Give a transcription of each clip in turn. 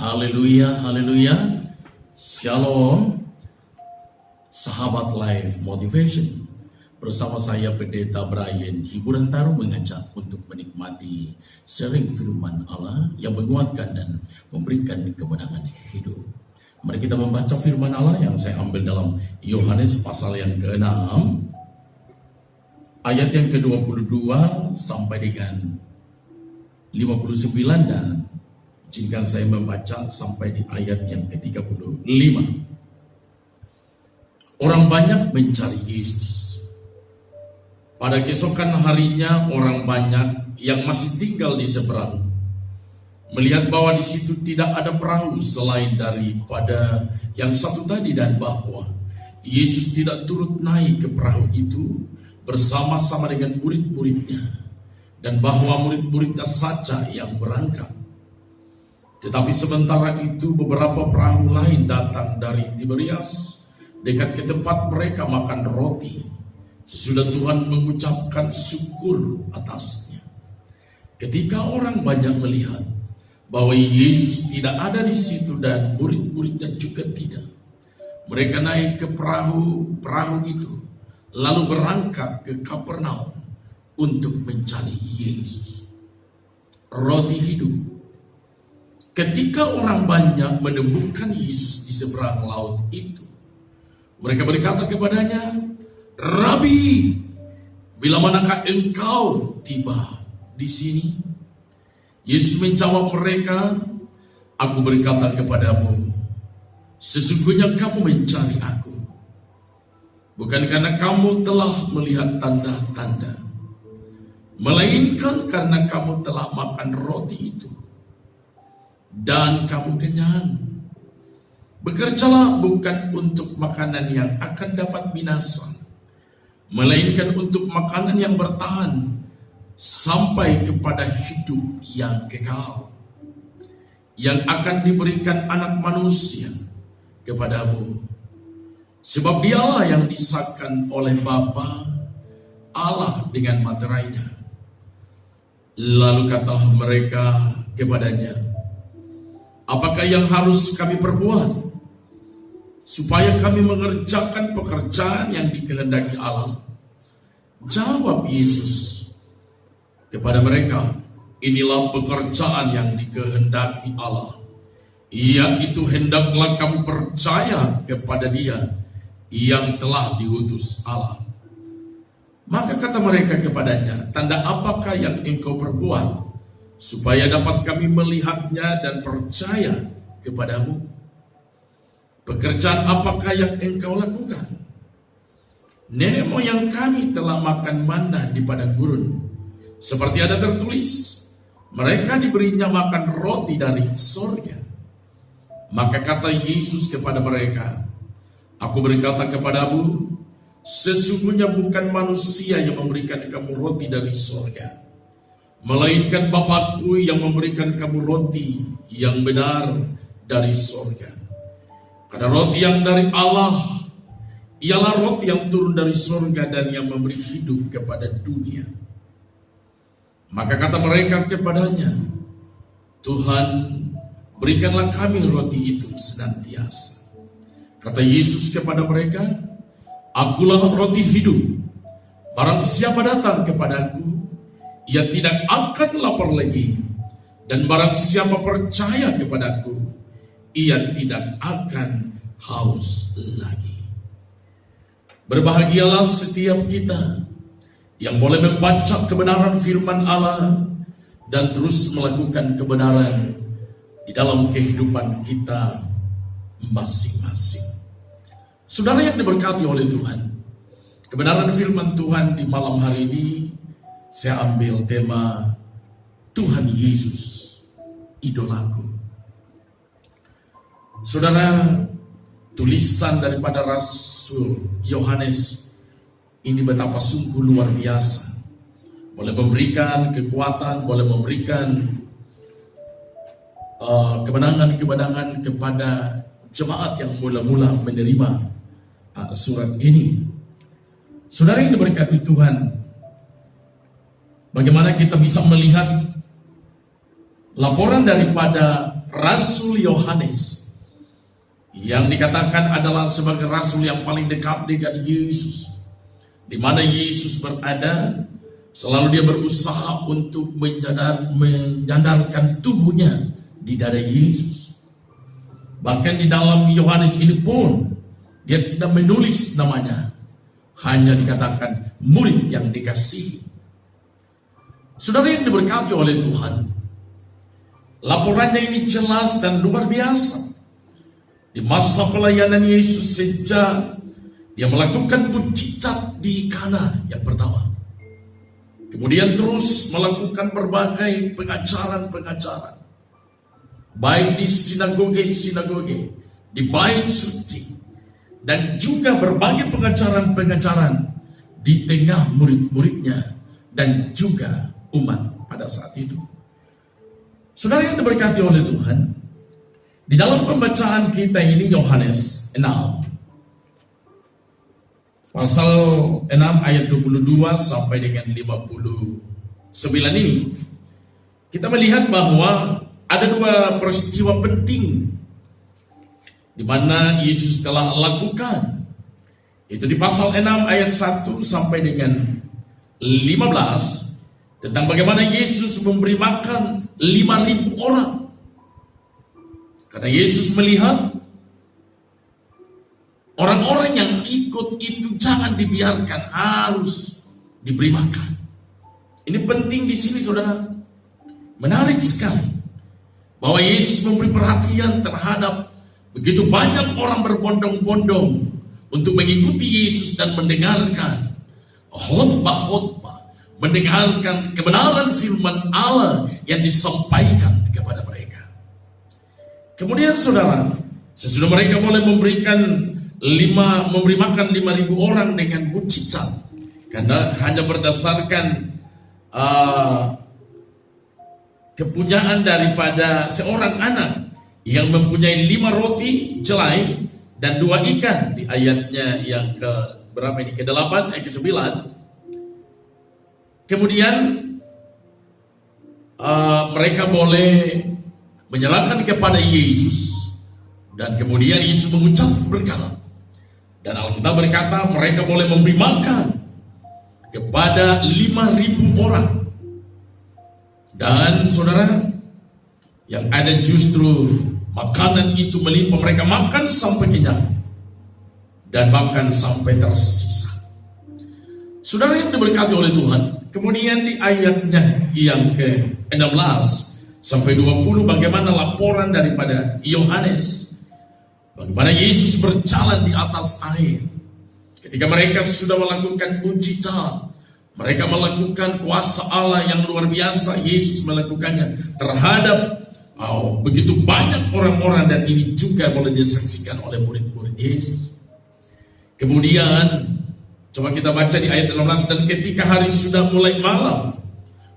Haleluya, haleluya. Shalom, sahabat Life Motivation. Bersama saya Pendeta Brian Hiburan Taruh mengajak untuk menikmati sharing firman Allah yang menguatkan dan memberikan kemenangan hidup. Mari kita membaca firman Allah yang saya ambil dalam Yohanes pasal yang ke-6 ayat yang ke-22 sampai dengan 59, dan izinkan saya membaca sampai di ayat yang ke-35. Orang banyak mencari Yesus. Pada keesokan harinya orang banyak yang masih tinggal di seberang melihat bahwa di situ tidak ada perahu selain daripada yang satu tadi, dan bahwa Yesus tidak turut naik ke perahu itu bersama-sama dengan murid-muridnya, dan bahwa murid-muridnya saja yang berangkat. Tetapi sementara itu beberapa perahu lain datang dari Tiberias dekat ke tempat mereka makan roti sesudah Tuhan mengucapkan syukur atasnya. Ketika orang banyak melihat bahwa Yesus tidak ada di situ dan murid-muridnya juga tidak, mereka naik ke perahu itu lalu berangkat ke Kapernaum untuk mencari Yesus. Roti hidup. Ketika orang banyak menemukan Yesus di seberang laut itu, mereka berkata kepadanya, "Rabi, bila manakah engkau tiba di sini?" Yesus menjawab mereka, "Aku berkata kepadamu, sesungguhnya kamu mencari aku, bukan karena kamu telah melihat tanda-tanda, melainkan karena kamu telah makan roti itu dan kamu kenyang. Bekerjalah bukan untuk makanan yang akan dapat binasa, melainkan untuk makanan yang bertahan sampai kepada hidup yang kekal, yang akan diberikan Anak Manusia kepadamu. Sebab dialah yang disahkan oleh Bapa Allah dengan materainya." Lalu kata mereka kepadanya, "Apakah yang harus kami perbuat supaya kami mengerjakan pekerjaan yang dikehendaki Allah?" Jawab Yesus kepada mereka, "Inilah pekerjaan yang dikehendaki Allah, yaitu hendaklah kamu percaya kepada Dia yang telah diutus Allah." Maka kata mereka kepadanya, "Tanda apakah yang engkau perbuat supaya dapat kami melihatnya dan percaya kepadamu? Pekerjaan apakah yang engkau lakukan? Nenek moyang kami telah makan manna di padang gurun, seperti ada tertulis, mereka diberinya makan roti dari sorga." Maka kata Yesus kepada mereka, "Aku berkata kepadamu, sesungguhnya bukan manusia yang memberikan kamu roti dari sorga, melainkan Bapakku yang memberikan kamu roti yang benar dari sorga. Karena roti yang dari Allah ialah roti yang turun dari sorga dan yang memberi hidup kepada dunia." Maka kata mereka kepadanya, "Tuhan, berikanlah kami roti itu senantiasa." Kata Yesus kepada mereka, "Akulah roti hidup. Barang siapa datang kepadaku, ia tidak akan lapar lagi, dan barang siapa percaya kepadaku, ia tidak akan haus lagi." Berbahagialah setiap kita yang boleh membaca kebenaran firman Allah dan terus melakukan kebenaran di dalam kehidupan kita masing-masing. Saudara yang diberkati oleh Tuhan, kebenaran firman Tuhan di malam hari ini saya ambil tema Tuhan Yesus, idolaku. Saudara, tulisan daripada Rasul Yohanes ini betapa sungguh luar biasa. Boleh memberikan kekuatan, boleh memberikan kemenangan-kemenangan kepada jemaat yang mula-mula menerima surat ini. Saudara yang diberkati Tuhan, bagaimana kita bisa melihat laporan daripada Rasul Yohanes yang dikatakan adalah sebagai rasul yang paling dekat dengan Yesus. Di mana Yesus berada, selalu dia berusaha untuk menyandarkan tubuhnya di dada Yesus. Bahkan di dalam Yohanes ini pun dia tidak menulis namanya, hanya dikatakan murid yang dikasihi. Saudara yang diberkati oleh Tuhan, laporannya ini jelas dan luar biasa. Di masa pelayanan Yesus sejak dia melakukan mujizat di Kana yang pertama, kemudian terus melakukan berbagai pengajaran-pengajaran, baik di sinagoge, di bait suci, dan juga berbagai pengajaran-pengajaran di tengah murid-muridnya dan juga umat pada saat itu. Saudara yang diberkati oleh Tuhan, di dalam pembacaan kita ini Yohanes 6 pasal 6 ayat 22 sampai dengan 59 ini, kita melihat bahwa ada dua peristiwa penting di mana Yesus telah lakukan. Itu di pasal 6 ayat 1 sampai dengan 15 tentang bagaimana Yesus memberi makan 5.000 orang. Karena Yesus melihat orang-orang yang ikut itu jangan dibiarkan, harus diberi makan. Ini penting di sini, saudara. Menarik sekali bahwa Yesus memberi perhatian terhadap begitu banyak orang berbondong-bondong untuk mengikuti Yesus dan mendengarkan khotbah-khotbah, mendengarkan kebenaran firman Allah yang disampaikan kepada mereka. Kemudian saudara, sesudah mereka mulai memberi makan 5.000 orang dengan mujizat, karena hanya berdasarkan kepunyaan daripada seorang anak yang mempunyai 5 roti jelai dan 2 ikan di ayatnya yang ke berapa ini, ke-8 ayat ke-9. Kemudian mereka boleh menyerahkan kepada Yesus, dan kemudian Yesus mengucap berkat. Dan Alkitab berkata mereka boleh memberi makan kepada 5.000 orang. Dan saudara, yang ada justru makanan itu melimpah, mereka makan sampai kenyang dan makan sampai tersisa. Saudara yang diberkati oleh Tuhan, kemudian di ayatnya yang ke-16 sampai 20 bagaimana laporan daripada Yohanes, bagaimana Yesus berjalan di atas air. Ketika mereka sudah melakukan mujizat, mereka melakukan kuasa Allah yang luar biasa, Yesus melakukannya terhadap begitu banyak orang-orang, dan ini juga boleh disaksikan oleh murid-murid Yesus. Kemudian coba kita baca di ayat 16, dan ketika hari sudah mulai malam,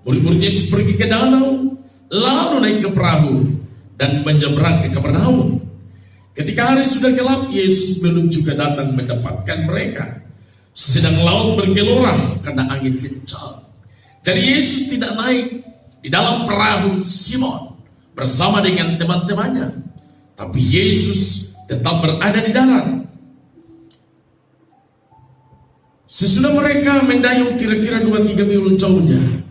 murid-murid Yesus pergi ke danau, lalu naik ke perahu dan menyeberang ke Kapernaum. Ketika hari sudah gelap, Yesus belum juga datang mendapatkan mereka, sedang laut bergelora karena angin kencang. Jadi Yesus tidak naik di dalam perahu Simon bersama dengan teman-temannya, tapi Yesus tetap berada di darat. Sesudah mereka mendayung kira-kira 2-3 mil jauhnya,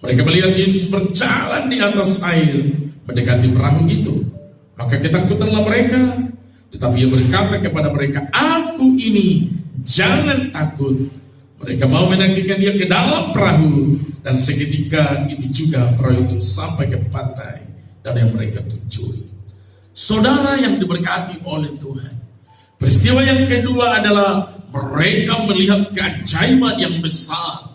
mereka melihat Yesus berjalan di atas air mendekati perahu itu. Maka ketakutanlah mereka, tetapi ia berkata kepada mereka, "Aku ini, jangan takut." Mereka mau menaikkan dia ke dalam perahu, dan seketika itu juga perahu itu sampai ke pantai dan yang mereka tuju. Saudara yang diberkati oleh Tuhan, peristiwa yang kedua adalah mereka melihat keajaiban yang besar.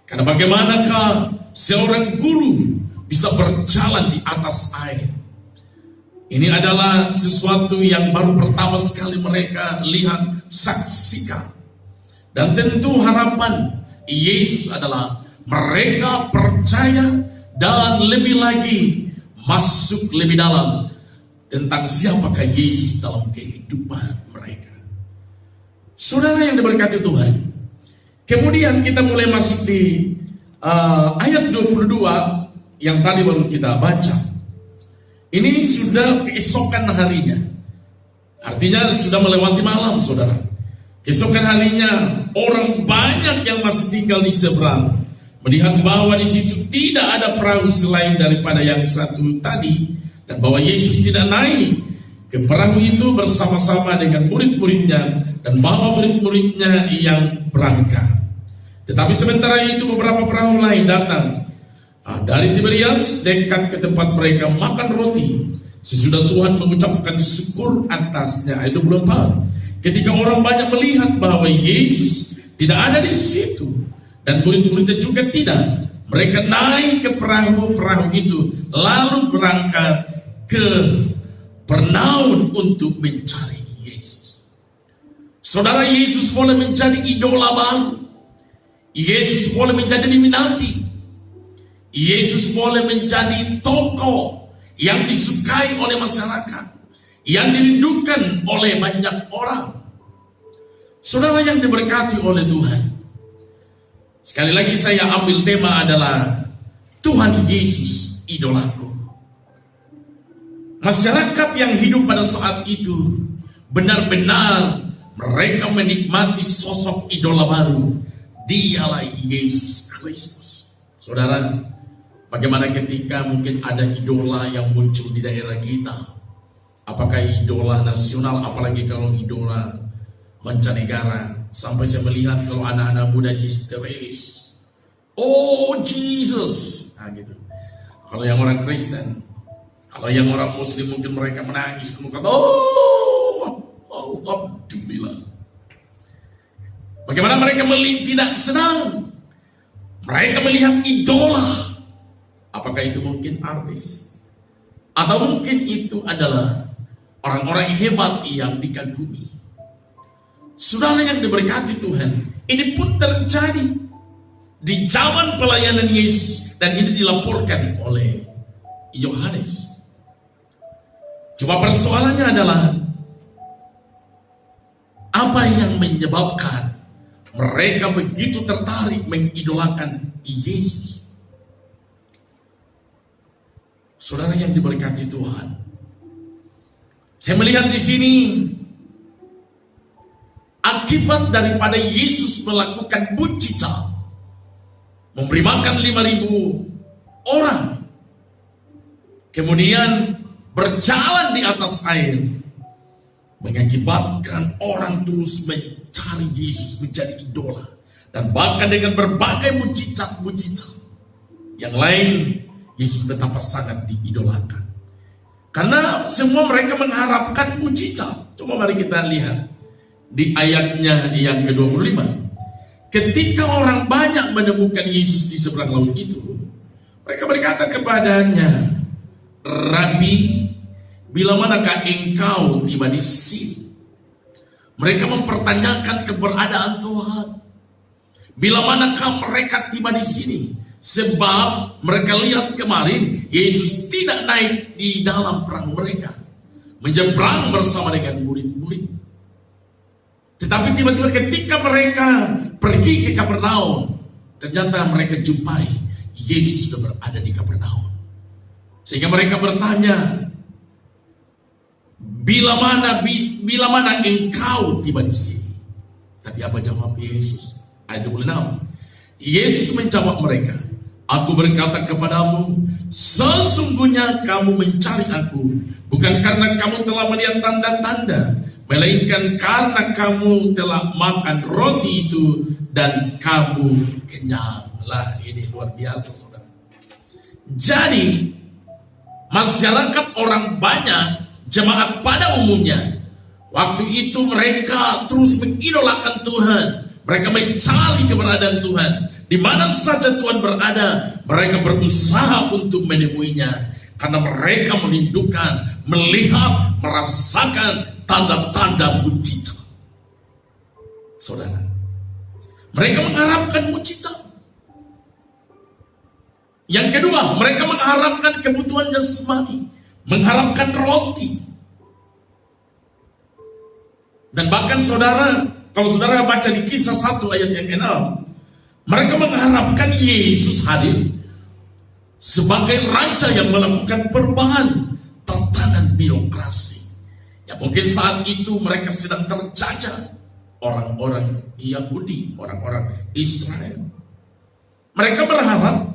Karena bagaimanakah seorang guru bisa berjalan di atas air? Ini adalah sesuatu yang baru pertama sekali mereka lihat, saksikan. Dan tentu harapan Yesus adalah mereka percaya dan lebih lagi masuk lebih dalam tentang siapakah Yesus dalam kehidupan mereka. Saudara yang diberkati Tuhan, kemudian kita mulai masuk di ayat 22 yang tadi baru kita baca. Ini sudah keesokan harinya. Artinya sudah melewati malam, saudara. Keesokan harinya, orang banyak yang masih tinggal di seberang melihat bahwa di situ tidak ada perahu selain daripada yang satu tadi, dan bahwa Yesus tidak naik ke perahu itu bersama-sama dengan murid-muridnya, dan bahwa murid-muridnya yang berangkat. Tetapi sementara itu beberapa perahu lain datang dari Tiberias dekat ke tempat mereka makan roti. Sesudah Tuhan mengucapkan syukur atasnya. Ayat 24. Ketika orang banyak melihat bahwa Yesus tidak ada di situ dan murid-muridnya juga tidak, mereka naik ke perahu-perahu itu lalu berangkat ke Pernaun untuk mencari Yesus. Saudara, Yesus boleh menjadi idola baru. Yesus boleh menjadi diminati. Yesus boleh menjadi tokoh yang disukai oleh masyarakat, yang dirindukan oleh banyak orang. Saudara yang diberkati oleh Tuhan, sekali lagi saya ambil tema adalah Tuhan Yesus idolaku. Masyarakat yang hidup pada saat itu benar-benar mereka menikmati sosok idola baru. Dialah Yesus Kristus. Saudara, bagaimana ketika mungkin ada idola yang muncul di daerah kita? Apakah idola nasional, apalagi kalau idola mancanegara? Sampai saya melihat kalau anak-anak muda histeris, oh Jesus, gitu. Kalau yang orang Kristen, kalau yang orang Muslim mungkin mereka menangis, kemudian alhamdulillah. Bagaimana mereka tidak senang? Mereka melihat idola. Apakah itu mungkin artis? Atau mungkin itu adalah orang-orang hebat yang dikagumi? Saudara yang diberkati Tuhan, ini pun terjadi di zaman pelayanan Yesus, dan ini dilaporkan oleh Yohanes. Cuma persoalannya adalah apa yang menyebabkan mereka begitu tertarik mengidolakan Yesus? Saudara yang diberkati Tuhan, saya melihat di sini akibat daripada Yesus melakukan mujizat, memberi makan 5.000 orang, kemudian berjalan di atas air, mengakibatkan orang terus mencari Yesus menjadi idola. Dan bahkan dengan berbagai mujizat-mujizat yang lain, Yesus betapa sangat diidolakan. Karena semua mereka mengharapkan mujizat. Coba mari kita lihat di ayatnya yang ke-25. Ketika orang banyak menemukan Yesus di seberang laut itu, mereka berkata kepadanya, Rabi, bila manakah engkau tiba di sini? Mereka mempertanyakan keberadaan Tuhan. Bila manakah mereka tiba di sini? Sebab mereka lihat kemarin Yesus tidak naik di dalam perahu mereka, menyeberang bersama dengan murid-murid. Tetapi tiba-tiba ketika mereka pergi ke Kapernaum, ternyata mereka jumpai Yesus sudah berada di Kapernaum. Sehingga mereka bertanya, Bila mana engkau tiba di sini? Tapi apa jawab Yesus? Ayat 26. Yesus menjawab mereka, Aku berkata kepadamu, sesungguhnya kamu mencari aku, bukan karena kamu telah melihat tanda-tanda, melainkan karena kamu telah makan roti itu dan kamu kenyang. Lah, ini luar biasa, saudara. Jadi masyarakat orang banyak, jemaat pada umumnya, waktu itu mereka terus mengidolakan Tuhan. Mereka mencari keberadaan Tuhan. Di mana saja Tuhan berada, mereka berusaha untuk menemuinya. Karena mereka merindukan, melihat, merasakan tanda-tanda mujizat. Saudara, mereka mengharapkan mujizat. Yang kedua, mereka mengharapkan kebutuhan jasmani, mengharapkan roti. Dan bahkan saudara, kalau saudara baca di Kisah 1 ayat yang 6, mereka mengharapkan Yesus hadir sebagai raja yang melakukan perubahan. tatanan birokrasi. Ya mungkin saat itu mereka sedang terjajah orang-orang Yahudi, orang-orang Israel. Mereka berharap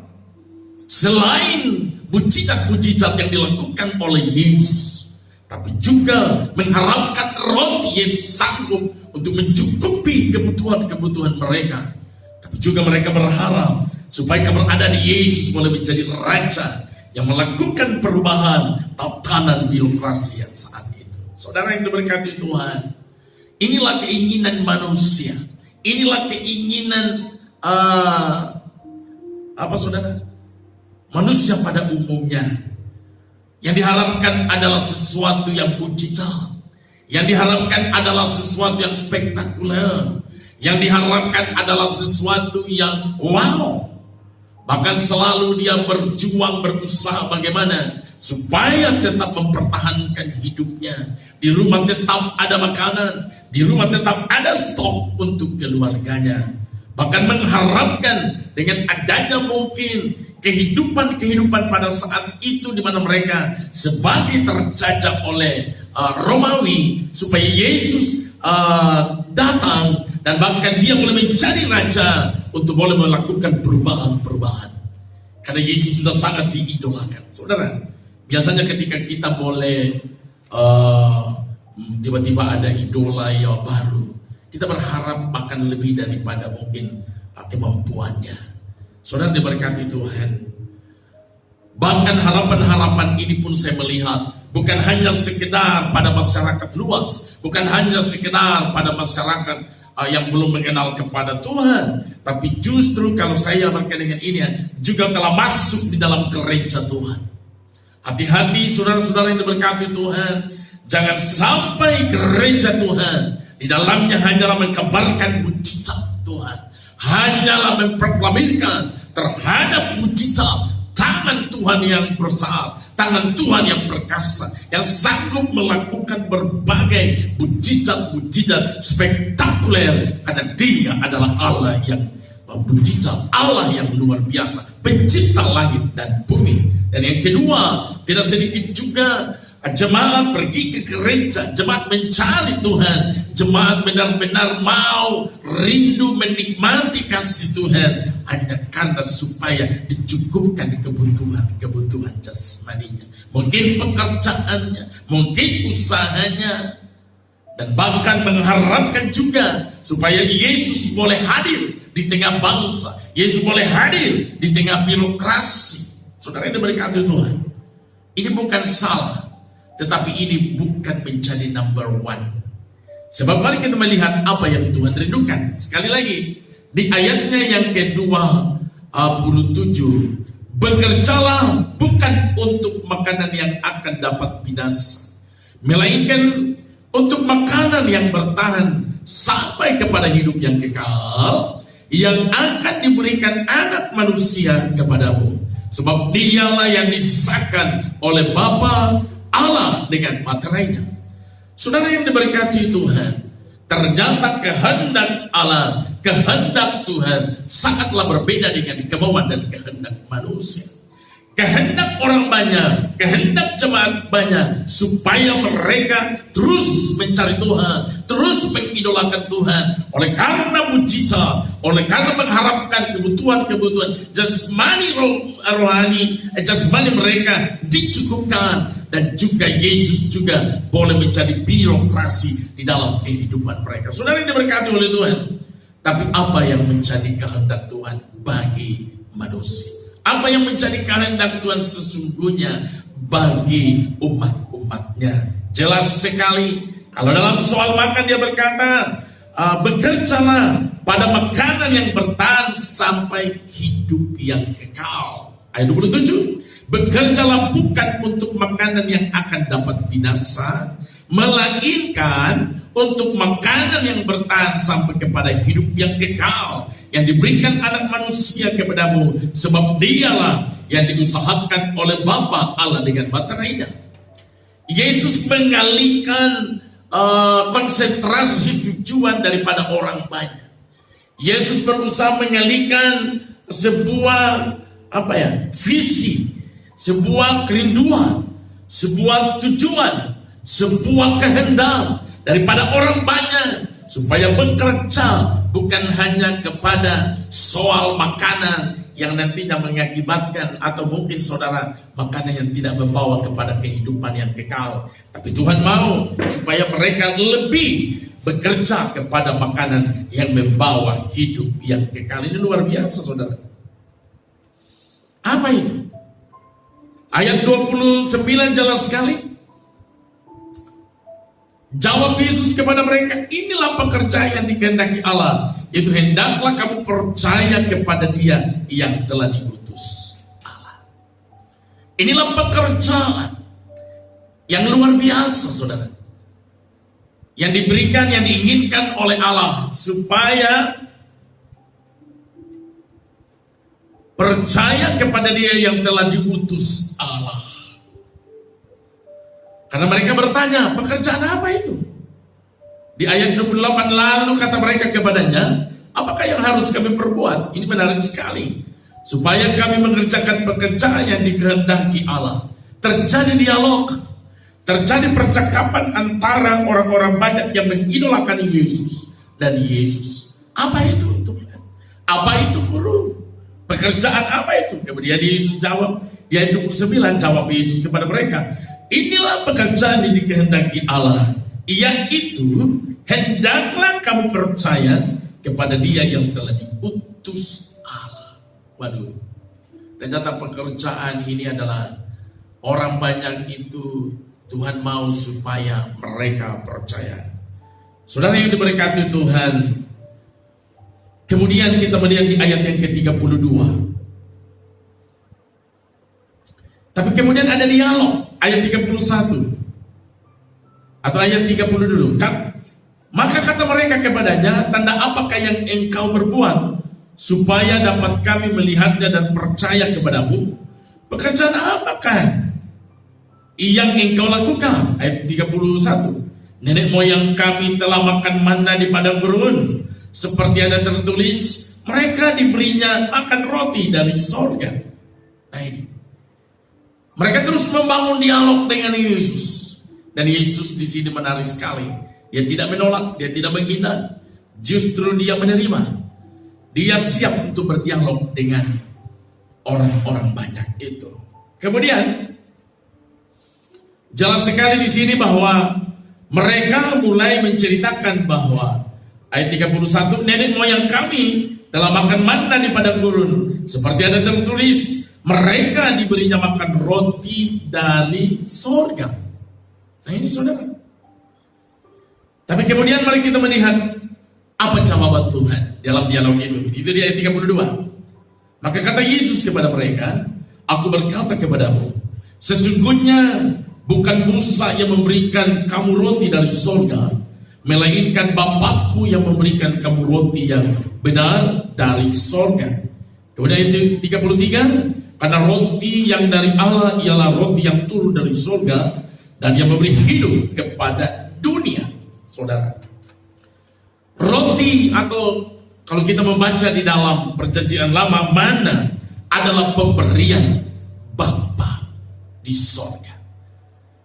selain mujizat-mujizat yang dilakukan oleh Yesus, tapi juga mengharapkan roti Yesus sanggup untuk mencukupi kebutuhan-kebutuhan mereka. Tapi juga mereka berharap supaya keberadaan Yesus boleh menjadi raja yang melakukan perubahan tatanan birokrasi yang saat itu. Saudara yang diberkati Tuhan, inilah keinginan manusia. Inilah keinginan saudara? Manusia pada umumnya. Yang diharapkan adalah sesuatu yang mujizat. Yang diharapkan adalah sesuatu yang spektakuler. Yang diharapkan adalah sesuatu yang wow. Bahkan selalu dia berjuang, berusaha bagaimana supaya tetap mempertahankan hidupnya. Di rumah tetap ada makanan, di rumah tetap ada stok untuk keluarganya. Bahkan mengharapkan dengan adanya mungkin kehidupan pada saat itu di mana mereka sebagai terjajah oleh Romawi, supaya Yesus datang dan bahkan dia boleh menjadi raja untuk boleh melakukan perubahan-perubahan. Karena Yesus sudah sangat diidolakan. Saudara, biasanya ketika kita boleh tiba-tiba ada idola yang baru, kita berharap akan lebih daripada mungkin kemampuannya. Saudara diberkati Tuhan. Bahkan harapan-harapan ini pun saya melihat bukan hanya sekedar pada masyarakat luas, bukan hanya sekedar pada masyarakat yang belum mengenal kepada Tuhan, tapi justru kalau saya berkaitan dengan ini juga telah masuk di dalam gereja Tuhan. Hati-hati saudara-saudara yang diberkati Tuhan, jangan sampai gereja Tuhan di dalamnya hanyalah mengkabarkan mujizat Tuhan, hanyalah memproklamirkan terhadap mujizat tangan Tuhan yang besar, tangan Tuhan yang perkasa, yang sanggup melakukan berbagai mujizat-mujizat spektakuler, karena Dia adalah Allah yang mujizat, Allah yang luar biasa, pencipta langit dan bumi. Dan yang kedua, tidak sedikit juga jemaat pergi ke gereja, jemaat mencari Tuhan, jemaat benar-benar mau rindu menikmati kasih Tuhan hanya karena supaya dicukupkan kebutuhan jasmaninya, mungkin pekerjaannya, mungkin usahanya, dan bahkan mengharapkan juga supaya Yesus boleh hadir di tengah bangsa, Yesus boleh hadir di tengah birokrasi. Saudara yang diberkati Tuhan, ini bukan salah, tetapi ini bukan menjadi number one. Sebab mari kita melihat apa yang Tuhan rindukan. Sekali lagi, di ayatnya yang ke-27, bekerjalah bukan untuk makanan yang akan dapat binasa, melainkan untuk makanan yang bertahan sampai kepada hidup yang kekal, yang akan diberikan Anak Manusia kepadamu. Sebab Dialah yang disahkan oleh Bapa Allah dengan materainya. Saudara yang diberkati Tuhan, ternyata kehendak Allah, kehendak Tuhan sangatlah berbeda dengan kemauan dan kehendak manusia. Kehendak orang banyak, kehendak jemaat banyak, supaya mereka terus mencari Tuhan, terus mengidolakan Tuhan, oleh karena mujizat, oleh karena mengharapkan kebutuhan-kebutuhan jasmani rohani, jasmani mereka dicukupkan. Dan juga Yesus juga boleh menjadi birokrasi di dalam kehidupan mereka. Saudara yang diberkati oleh Tuhan, tapi apa yang menjadi kehendak Tuhan bagi manusia? Apa yang menjadi kehendak Tuhan sesungguhnya bagi umat-umatnya? Jelas sekali, kalau dalam soal makan dia berkata, bekerjalah pada makanan yang bertahan sampai hidup yang kekal. Ayat 27, bekerjalah bukan untuk makanan yang akan dapat binasa, melainkan untuk makanan yang bertahan sampai kepada hidup yang kekal, yang diberikan Anak Manusia kepadamu, sebab Dialah yang diusahakan oleh Bapa Allah dengan materainya. Yesus mengalihkan konsentrasi tujuan daripada orang banyak. Yesus berusaha mengalihkan sebuah visi, sebuah kerinduan sebuah tujuan, sebuah kehendak daripada orang banyak supaya bekerja bukan hanya kepada soal makanan yang nantinya mengakibatkan atau mungkin saudara makanan yang tidak membawa kepada kehidupan yang kekal, tapi Tuhan mau supaya mereka lebih bekerja kepada makanan yang membawa hidup yang kekal. Ini luar biasa saudara. Apa itu? Ayat 29 jelas sekali. Jawab Yesus kepada mereka, inilah pekerjaan yang dikehendaki Allah, itu hendaklah kamu percaya kepada Dia yang telah diutus Allah. Inilah pekerjaan yang luar biasa saudara, yang diberikan, yang diinginkan oleh Allah, supaya percaya kepada Dia yang telah diutus Allah. Karena mereka bertanya, pekerjaan apa itu? Di ayat 28, lalu kata mereka kepadanya, apakah yang harus kami perbuat? Ini menarik sekali. Supaya kami mengerjakan pekerjaan yang dikehendaki Allah. Terjadi dialog, terjadi percakapan antara orang-orang banyak yang mengidolakan Yesus dan Yesus. Apa itu Tuhan? Apa itu guru? Pekerjaan apa itu? Kemudian Yesus jawab, di ayat 29 jawab Yesus kepada mereka, inilah pekerjaan yang dikehendaki Allah, yaitu hendaklah kamu percaya kepada Dia yang telah diutus Allah. Waduh, ternyata pekerjaan ini adalah orang banyak itu Tuhan mau supaya mereka percaya. Saudara yang diberkati Tuhan, kemudian kita melihat di ayat yang ke-32. Tapi kemudian ada dialog, ayat 31 atau ayat 30 dulu kan? Maka kata mereka kepadanya, tanda apakah yang engkau berbuat supaya dapat kami melihatnya dan percaya kepadamu? Pekerjaan apakah yang engkau lakukan? Ayat 31, nenek moyang kami telah makan manna di padang gurun, seperti ada tertulis, mereka diberinya makan roti dari sorga. Nah ini, mereka terus membangun dialog dengan Yesus, dan Yesus di sini menarik sekali. Dia tidak menolak, dia tidak menghina, justru dia menerima. Dia siap untuk berdialog dengan orang-orang banyak itu. Kemudian jelas sekali di sini bahwa mereka mulai menceritakan bahwa ayat 31, nenek moyang kami telah makan manna di padang gurun, seperti ada tertulis, mereka diberinya makan roti dari sorga. Nah ini saudara. Tapi kemudian mari kita melihat apa jawaban Tuhan dalam dialog itu. Itu di ayat 32. Maka kata Yesus kepada mereka, aku berkata kepadamu, sesungguhnya bukan Musa yang memberikan kamu roti dari sorga, melainkan Bapakku yang memberikan kamu roti yang benar dari sorga. Kemudian ayat 33, karena roti yang dari Allah ialah roti yang turun dari sorga dan yang memberi hidup kepada dunia. Saudara, roti atau kalau kita membaca di dalam perjanjian lama, manna adalah pemberian Bapa di sorga.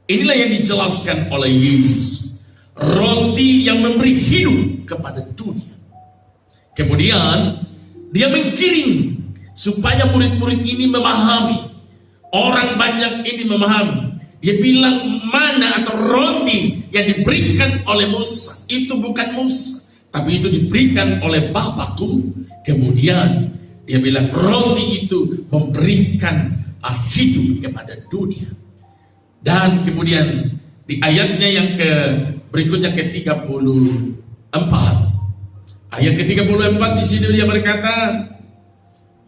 Inilah yang dijelaskan oleh Yesus, roti yang memberi hidup kepada dunia. Kemudian dia menggiring supaya murid-murid ini memahami, orang banyak ini memahami. Dia bilang mana atau roti yang diberikan oleh Musa itu bukan Musa, tapi itu diberikan oleh Bapakku. Kemudian dia bilang roti itu memberikan hidup kepada dunia. Dan kemudian di ayatnya yang berikutnya ke-34, ayat ke-34 di sini dia berkata,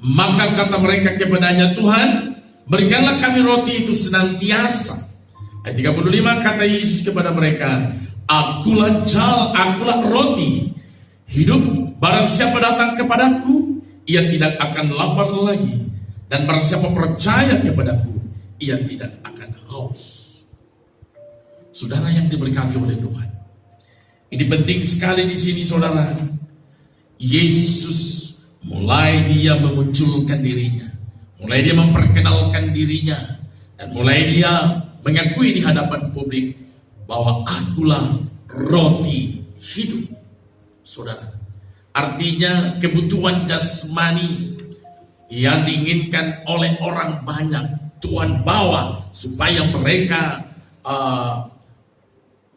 maka kata mereka kepadanya, Tuhan, berikanlah kami roti itu senantiasa. Ayat 35 kata Yesus kepada mereka, akulah jal, akulah roti hidup. Barang siapa datang kepadaku, ia tidak akan lapar lagi. Dan barang siapa percaya kepadaku, ia tidak akan haus. Saudara yang diberkati oleh Tuhan, ini penting sekali di sini saudara. Yesus mulai dia memunculkan dirinya, mulai dia memperkenalkan dirinya, dan mulai dia mengakui di hadapan publik bahwa akulah roti hidup. Saudara, artinya kebutuhan jasmani yang diinginkan oleh orang banyak Tuhan bawa supaya mereka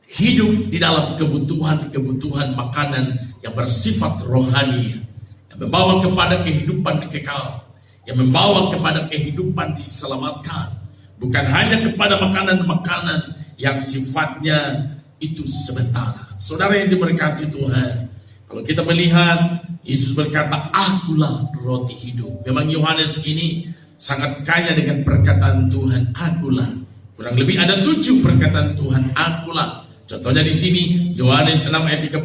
hidup di dalam kebutuhan makanan yang bersifat rohani, yang membawa kepada kehidupan kekal, yang membawa kepada kehidupan diselamatkan, bukan hanya kepada makanan-makanan yang sifatnya itu sementara. Saudara yang diberkati Tuhan, kalau kita melihat Yesus berkata, akulah roti hidup. Memang Yohanes ini sangat kaya dengan perkataan Tuhan, akulah. Kurang lebih ada 7 perkataan Tuhan, akulah. Contohnya di sini Yohanes 6 ayat 35,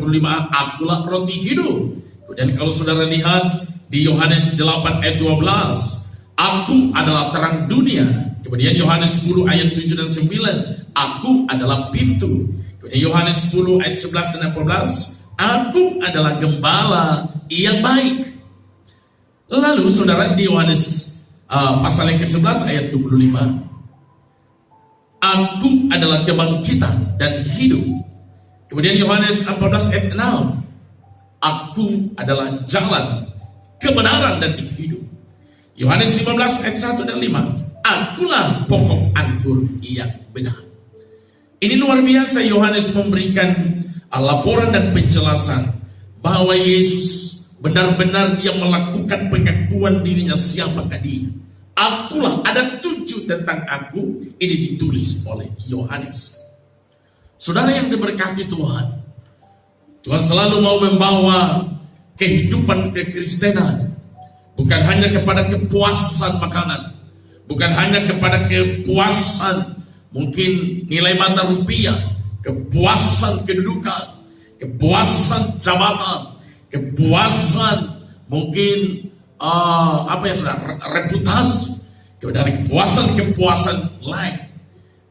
akulah roti hidup. Kemudian kalau saudara lihat di Yohanes 8 ayat 12, aku adalah terang dunia. Kemudian Yohanes 10 ayat 7 dan 9, aku adalah pintu. Kemudian Yohanes 10 ayat 11 dan 14, aku adalah gembala yang baik. Lalu saudara di Yohanes pasal yang ke-11 ayat 25, aku adalah kebangkitan dan hidup. Kemudian Yohanes 14 ayat 6, aku adalah jalan, kebenaran dan hidup. Yohanes 15 ayat 1 dan 5, akulah pokok anggur yang benar. Ini luar biasa, Yohanes memberikan laporan dan penjelasan bahwa Yesus benar-benar dia melakukan pengakuan dirinya siapakah dia. Akulah, ada 7 tentang aku, ini ditulis oleh Yohanes. Saudara yang diberkati Tuhan, Tuhan selalu mau membawa kehidupan kekristenan, bukan hanya kepada kepuasan makanan, bukan hanya kepada kepuasan mungkin nilai mata rupiah, kepuasan kedudukan, kepuasan jabatan, kepuasan mungkin saudara, reputasi, kemudian kepuasan lain.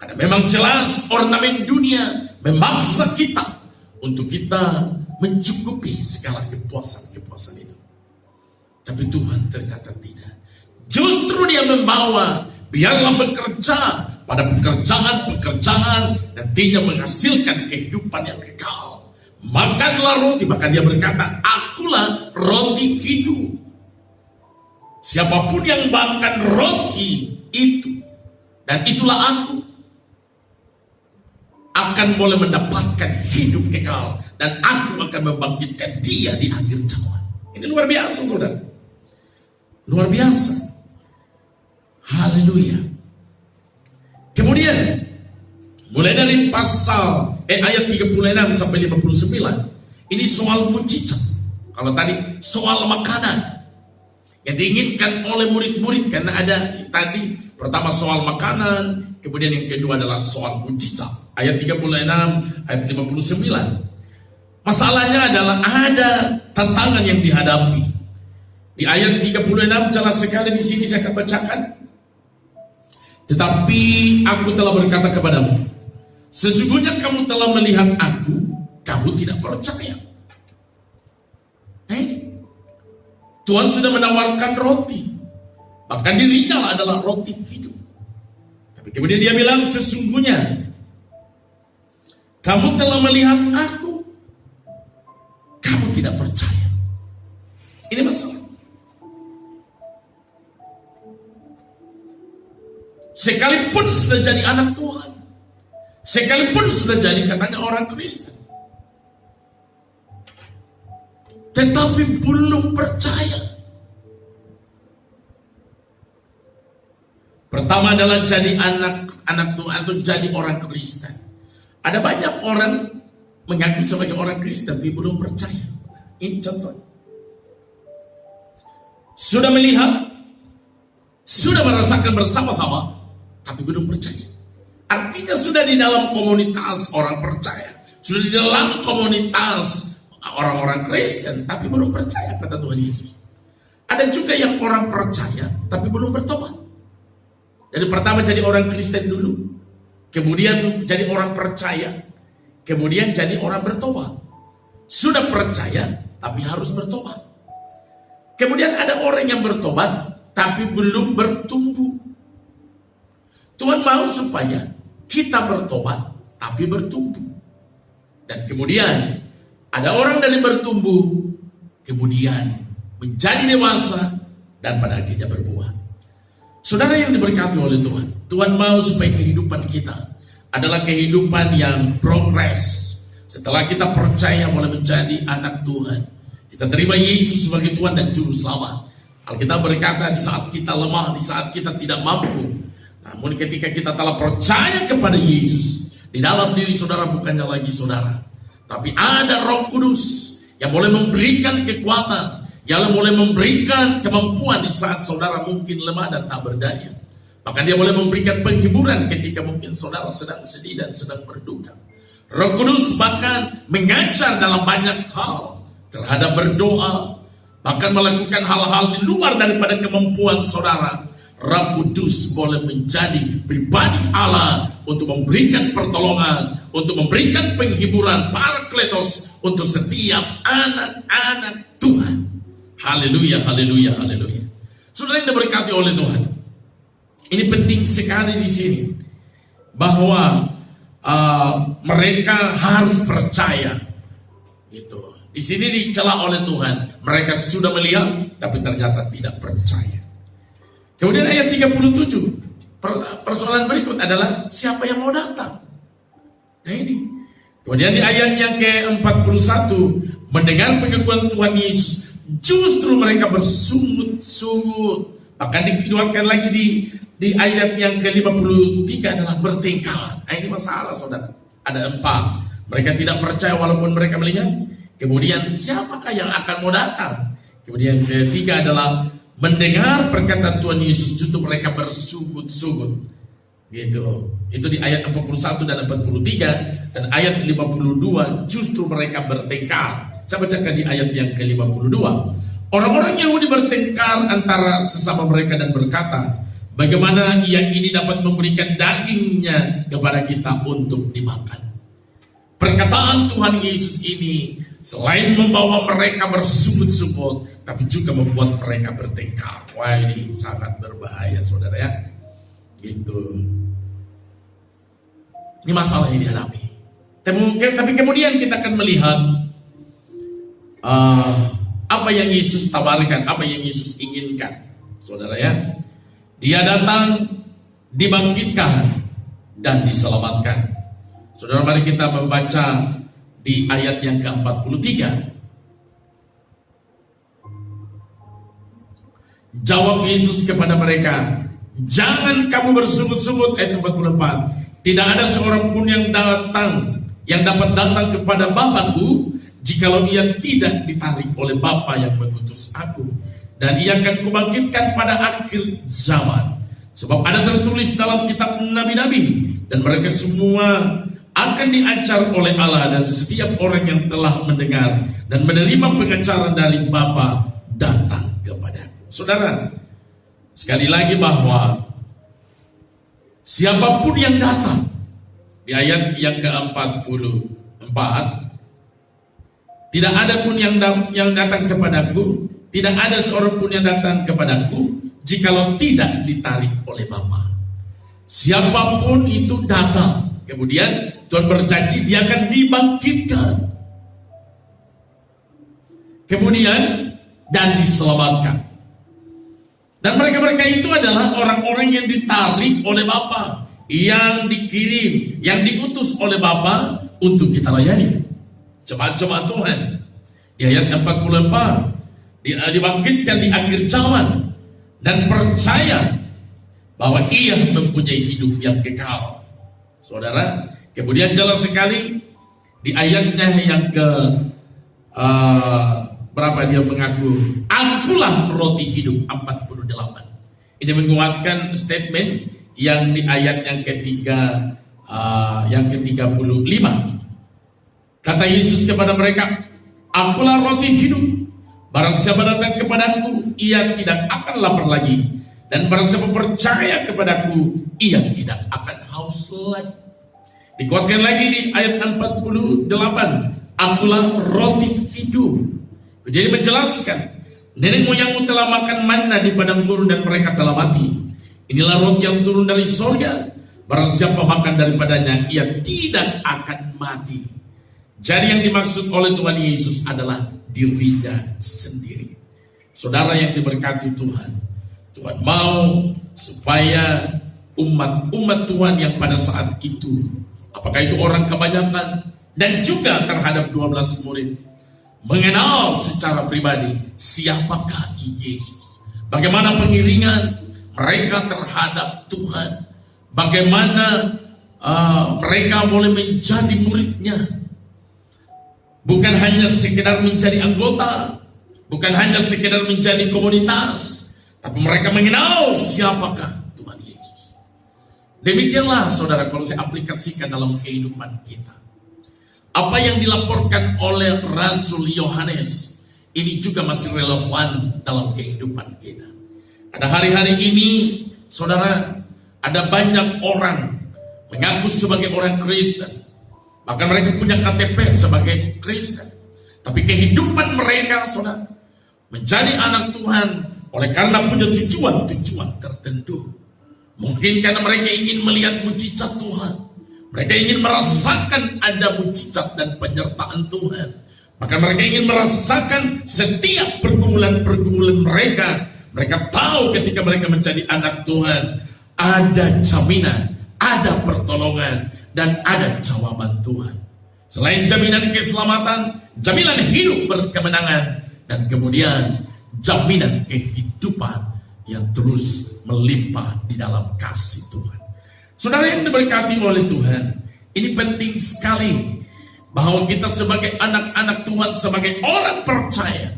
Karena memang jelas ornamen dunia memaksa kita untuk kita mencukupi segala kepuasan itu. Tapi Tuhan ternyata tidak. Justru dia membawa, biarlah bekerja pada pekerjaan nantinya menghasilkan kehidupan yang kekal. Makanlah roti, bahkan dia berkata, akulah roti hidup. Siapapun yang makan roti itu, dan itulah aku, akan boleh mendapatkan hidup kekal, dan aku akan membangkitkan dia di akhir zaman. Ini luar biasa, saudara. Luar biasa. Haleluya. Kemudian mulai dari pasal ayat 36 sampai 59, ini soal mujizat. Kalau tadi soal makanan yang diinginkan oleh murid-murid, karena ada tadi pertama soal makanan, kemudian yang kedua adalah soal mujizat. Ayat 36, ayat 59. Masalahnya adalah ada tantangan yang dihadapi. Di ayat 36 jelas sekali, di sini saya akan bacakan. Tetapi aku telah berkata kepadamu, sesungguhnya kamu telah melihat aku, kamu tidak percaya. Tuhan sudah menawarkan roti, bahkan dirinya adalah roti hidup. Tapi kemudian dia bilang, sesungguhnya kamu telah melihat aku, kamu tidak percaya. Ini masalah. Sekalipun sudah jadi anak Tuhan, sekalipun sudah jadi katanya orang Kristen, tetapi belum percaya. Pertama adalah jadi anak Tuhan atau jadi orang Kristen. Ada banyak orang mengaku sebagai orang Kristen tapi belum percaya. Ini contoh. Sudah melihat, sudah merasakan bersama-sama, tapi belum percaya. Artinya sudah di dalam komunitas orang percaya, sudah di dalam komunitas orang-orang Kristen, tapi belum percaya, kata Tuhan Yesus. Ada juga yang orang percaya, tapi belum bertobat. Jadi pertama jadi orang Kristen dulu, kemudian jadi orang percaya, kemudian jadi orang bertobat. Sudah percaya, tapi harus bertobat. Kemudian ada orang yang bertobat, tapi belum bertumbuh. Tuhan mau supaya kita bertobat, tapi bertumbuh. Dan kemudian ada orang dari bertumbuh, kemudian menjadi dewasa, dan pada akhirnya berbuah. Saudara yang diberkati oleh Tuhan, Tuhan mau supaya kehidupan kita adalah kehidupan yang progres. Setelah kita percaya mulai menjadi anak Tuhan, kita terima Yesus sebagai Tuhan dan Juru Selamat. Alkitab berkata, di saat kita lemah, di saat kita tidak mampu, namun ketika kita telah percaya kepada Yesus, di dalam diri saudara bukannya lagi saudara, tapi ada Roh Kudus yang boleh memberikan kekuatan, yang boleh memberikan kemampuan di saat saudara mungkin lemah dan tak berdaya. Bahkan dia boleh memberikan penghiburan ketika mungkin saudara sedang sedih dan sedang berduka. Roh Kudus bahkan mengajar dalam banyak hal, terhadap berdoa, bahkan melakukan hal-hal di luar daripada kemampuan saudara. Roh Kudus boleh menjadi pribadi Allah untuk memberikan pertolongan, untuk memberikan penghiburan, parakletos untuk setiap anak-anak Tuhan. Haleluya, haleluya, haleluya. Saudara yang diberkati oleh Tuhan, ini penting sekali di sini bahwa mereka harus percaya, gitu. Di sini dicela oleh Tuhan, mereka sudah melihat tapi ternyata tidak percaya. Kemudian ayat 37, persoalan berikut adalah siapa yang mau datang? Nah ini. Kemudian di ayat yang ke-41, mendengar pengakuan Tuhan Yesus, justru mereka bersungut-sungut. Bahkan dikeluarkan lagi di ayat yang ke-53 adalah bertengkar. Nah ini masalah saudara. Ada 4. Mereka tidak percaya walaupun mereka melihat. Kemudian siapakah yang akan mau datang? Kemudian ketiga adalah mendengar perkataan Tuhan Yesus, justru mereka bersungut-sungut. Gitu. Itu di ayat 41 dan 43. Dan ayat 52 justru mereka bertengkar. Saya bacakan di ayat yang ke-52. Orang-orang Yahudi bertengkar antara sesama mereka dan berkata, bagaimana yang ini dapat memberikan dagingnya kepada kita untuk dimakan? Perkataan Tuhan Yesus ini selain membawa mereka bersungut-sungut, tapi juga membuat mereka bertengkar. Wah, ini sangat berbahaya saudara ya. Gitu. Ini masalah yang dihadapi. Tapi kemudian kita akan melihat apa yang Yesus tawarkan, apa yang Yesus inginkan, saudara ya. Dia datang, dibangkitkan, dan diselamatkan. Saudara, mari kita membaca di ayat yang ke-43. Jawab Yesus kepada mereka, jangan kamu bersungut-sungut. Ayat 44. Tidak ada seorang pun yang dapat datang kepada Bapakku jikalau ia tidak ditarik oleh Bapa yang mengutus aku. Dan ia akan kubangkitkan pada akhir zaman. Sebab ada tertulis dalam kitab nabi-nabi, dan mereka semua akan diajar oleh Allah, dan setiap orang yang telah mendengar dan menerima pengajaran dari Bapa datang kepadaku. Saudara, sekali lagi bahwa siapapun yang datang, di ayat yang ke-44, tidak ada pun yang datang kepadaku, tidak ada seorang pun yang datang kepadaku jikalau tidak ditarik oleh Bapa. Siapapun itu datang, kemudian Tuhan berjanji dia akan dibangkitkan, kemudian dan diselamatkan. Dan mereka-mereka itu adalah orang-orang yang ditarik oleh Bapa, yang dikirim, yang diutus oleh Bapa untuk kita layani. Jemaat-jemaat Tuhan, di ayat 44, dibangkitkan di akhir zaman dan percaya bahwa ia mempunyai hidup yang kekal. Saudara, kemudian jelas sekali di ayatnya yang ke berapa dia mengaku, akulah roti hidup, 48. Ini menguatkan statement yang di ayat yang ketiga, yang ke-35. Kata Yesus kepada mereka, akulah roti hidup. Barang siapa datang kepadaku, ia tidak akan lapar lagi. Dan barang siapa percaya kepadaku, ia tidak akan haus lagi. Dikuatkan lagi di ayat 48, akulah roti hidup. Jadi menjelaskan, nenek moyangmu telah makan manna di padang gurun dan mereka telah mati. Inilah roti yang turun dari surga, Barang siapa makan daripadanya, ia tidak akan mati. Jadi yang dimaksud oleh Tuhan Yesus adalah dirinya sendiri. Saudara yang diberkati Tuhan, Tuhan mau supaya umat Tuhan yang pada saat itu, apakah itu orang kebanyakan dan juga terhadap 12 murid, mengenal secara pribadi siapakah Yesus, bagaimana pengiringan mereka terhadap Tuhan, bagaimana mereka boleh menjadi muridnya, bukan hanya sekedar menjadi anggota, bukan hanya sekedar menjadi komunitas, tapi mereka mengenal siapakah Tuhan Yesus. Demikianlah saudara, kalau saya aplikasikan dalam kehidupan kita, apa yang dilaporkan oleh Rasul Yohanes ini juga masih relevan dalam kehidupan kita. Pada hari-hari ini, saudara, ada banyak orang mengaku sebagai orang Kristen, bahkan mereka punya KTP sebagai Kristen, tapi kehidupan mereka, saudara, menjadi anak Tuhan oleh karena punya tujuan-tujuan tertentu. Mungkin karena mereka ingin melihat mujizat Tuhan, mereka ingin merasakan ada mujizat dan penyertaan Tuhan. Maka mereka ingin merasakan setiap pergumulan-pergumulan mereka. Mereka tahu ketika mereka menjadi anak Tuhan, ada jaminan, ada pertolongan, dan ada jawaban Tuhan. Selain jaminan keselamatan, jaminan hidup berkemenangan, dan kemudian jaminan kehidupan yang terus melimpah di dalam kasih Tuhan. Saudara yang diberkati oleh Tuhan, ini penting sekali bahwa kita sebagai anak-anak Tuhan, sebagai orang percaya,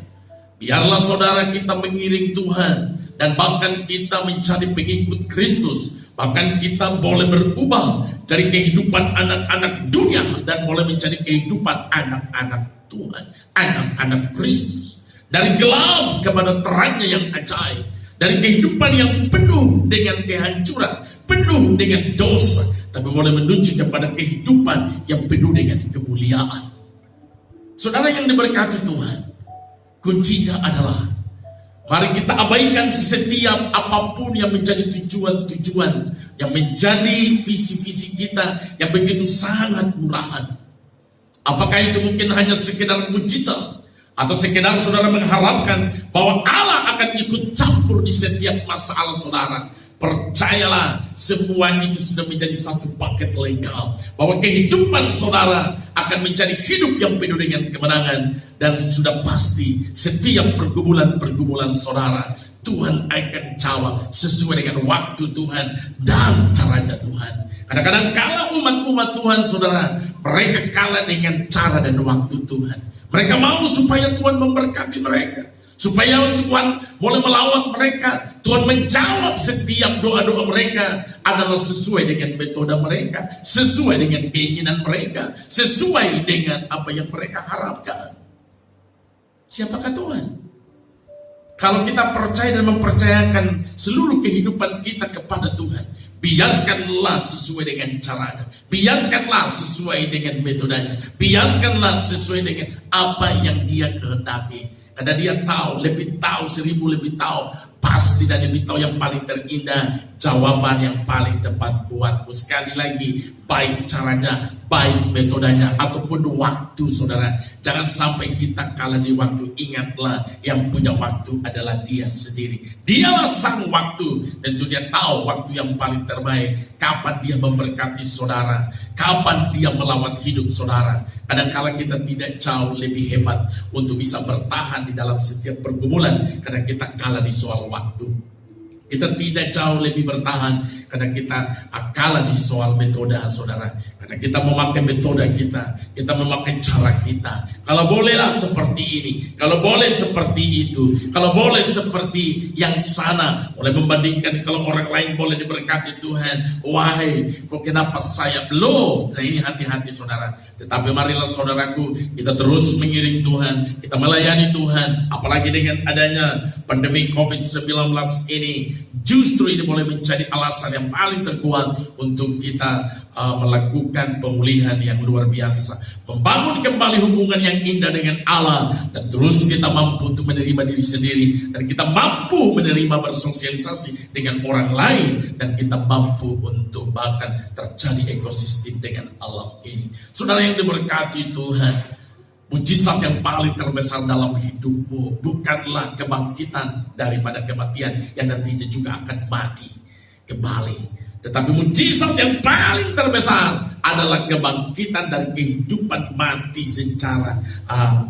biarlah saudara kita mengiring Tuhan, dan bahkan kita menjadi pengikut Kristus. Bahkan kita boleh berubah dari kehidupan anak-anak dunia dan boleh menjadi kehidupan anak-anak Tuhan, anak-anak Kristus. Dari gelap kepada terangnya yang ajaib, dari kehidupan yang penuh dengan kehancuran, penuh dengan dosa, tapi boleh menuju kepada kehidupan yang penuh dengan kemuliaan. Saudara yang diberkati Tuhan, kuncinya adalah mari kita abaikan setiap apapun yang menjadi tujuan-tujuan, yang menjadi visi-visi kita yang begitu sangat murahan. Apakah itu mungkin hanya sekedar mujizat, atau sekedar saudara mengharapkan bahwa Allah akan ikut campur di setiap masalah saudara? Percayalah, semua itu sudah menjadi satu paket lengkap, bahwa kehidupan saudara akan menjadi hidup yang penuh dengan kemenangan. Dan sudah pasti setiap pergumulan-pergumulan saudara, Tuhan akan jawab sesuai dengan waktu Tuhan dan caranya Tuhan. Kadang-kadang kalah umat-umat Tuhan saudara, mereka kalah dengan cara dan waktu Tuhan. Mereka mau supaya Tuhan memberkati mereka, supaya Tuhan boleh melawat mereka, Tuhan menjawab setiap doa-doa mereka adalah sesuai dengan metode mereka, sesuai dengan keinginan mereka, sesuai dengan apa yang mereka harapkan. Siapakah Tuhan? Kalau kita percaya dan mempercayakan seluruh kehidupan kita kepada Tuhan, biarkanlah sesuai dengan caranya, biarkanlah sesuai dengan metodenya, biarkanlah sesuai dengan apa yang Dia kehendaki. Karena Dia tahu, lebih tahu, 1000 lebih tahu, pasti dan lebih tahu yang paling terindah, jawaban yang paling tepat buatmu. Sekali lagi, baik caranya, baik metodenya, ataupun waktu saudara. Jangan sampai kita kalah di waktu. Ingatlah, yang punya waktu adalah Dia sendiri. Dialah sang waktu. Tentu Dia tahu waktu yang paling terbaik, kapan Dia memberkati saudara, kapan Dia melawat hidup saudara. Kadang-kala kita tidak jauh lebih hebat untuk bisa bertahan di dalam setiap pergumulan, karena kita kalah di soal waktu. Kita tidak jauh lebih bertahan karena kita kalah di soal metode saudara. Karena kita memakai metode kita memakai cara kita. Kalau bolehlah seperti ini, kalau boleh seperti itu, kalau boleh seperti yang sana, boleh membandingkan kalau orang lain boleh diberkati Tuhan. Wahai, kok kenapa saya belum? Nah ini hati-hati saudara. Tetapi marilah saudaraku, kita terus mengiring Tuhan, kita melayani Tuhan. Apalagi dengan adanya pandemi COVID-19 ini, justru ini boleh menjadi alasan yang paling terkuat untuk kita melakukan pemulihan yang luar biasa. membangun kembali hubungan yang indah dengan Allah, dan terus kita mampu untuk menerima diri sendiri, dan kita mampu menerima bersosialisasi dengan orang lain, dan kita mampu untuk bahkan terjadi ekosistem dengan alam ini. Saudara yang diberkati Tuhan, mujizat yang paling terbesar dalam hidupmu bukanlah kebangkitan daripada kematian yang nantinya juga akan mati kembali, tetapi mujizat yang paling terbesar adalah kebangkitan dari kehidupan mati secara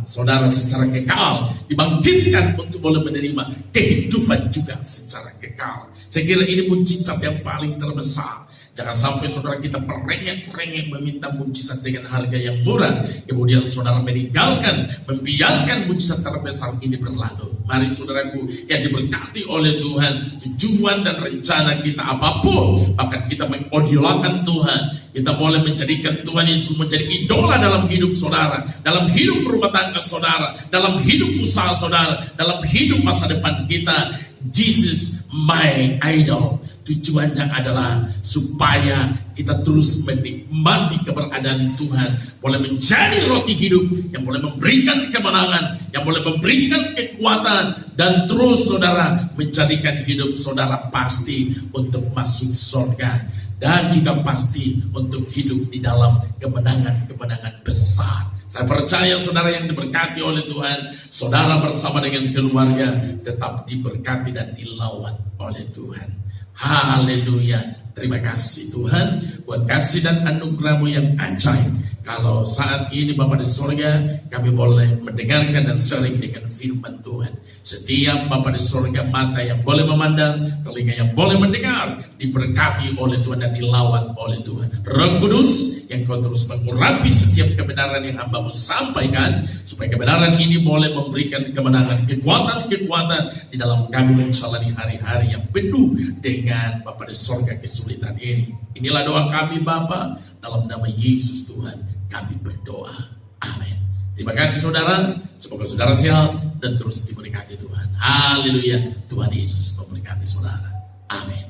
secara kekal, dibangkitkan untuk boleh menerima kehidupan juga secara kekal. Saya kira ini mujizat yang paling terbesar. Jangan sampai saudara kita merengek-rengek meminta mujizat dengan harga yang murah, kemudian saudara meninggalkan, membiarkan mujizat terbesar ini berlalu. Mari saudaraku yang diberkati oleh Tuhan, tujuan dan rencana kita apapun, bahkan kita mengidolakan Tuhan, kita boleh menjadikan Tuhan Yesus menjadi idola dalam hidup saudara, dalam hidup rumah tangga saudara, dalam hidup usaha saudara, dalam hidup masa depan kita. Jesus my idol. Tujuannya adalah supaya kita terus menikmati keberadaan Tuhan, boleh menjadi roti hidup yang boleh memberikan kemenangan, yang boleh memberikan kekuatan, dan terus saudara menjadikan hidup saudara pasti untuk masuk surga, dan juga pasti untuk hidup di dalam kemenangan-kemenangan besar. Saya percaya saudara yang diberkati oleh Tuhan, saudara bersama dengan keluarga tetap diberkati dan dilawat oleh Tuhan. Haleluya. Terima kasih Tuhan buat kasih dan anugerah-Mu yang ajaib. Kalau saat ini Bapa di surga, kami boleh mendengarkan dan sharing dengan firman Tuhan. Setiap Bapa di surga, mata yang boleh memandang, telinga yang boleh mendengar, diberkati oleh Tuhan dan dilawat oleh Tuhan. Roh Kudus yang Kau terus mengurapi setiap kebenaran yang hamba-Mu sampaikan, supaya kebenaran ini boleh memberikan kemenangan, kekuatan-kekuatan di dalam kami menjalani hari-hari yang penuh dengan Bapa di surga kesulitan ini. Inilah doa kami Bapa, dalam nama Yesus Tuhan kami berdoa. Amin. Terima kasih saudara. Semoga saudara sehat dan terus diberkati Tuhan. Haleluya. Tuhan Yesus memberkati saudara. Amin.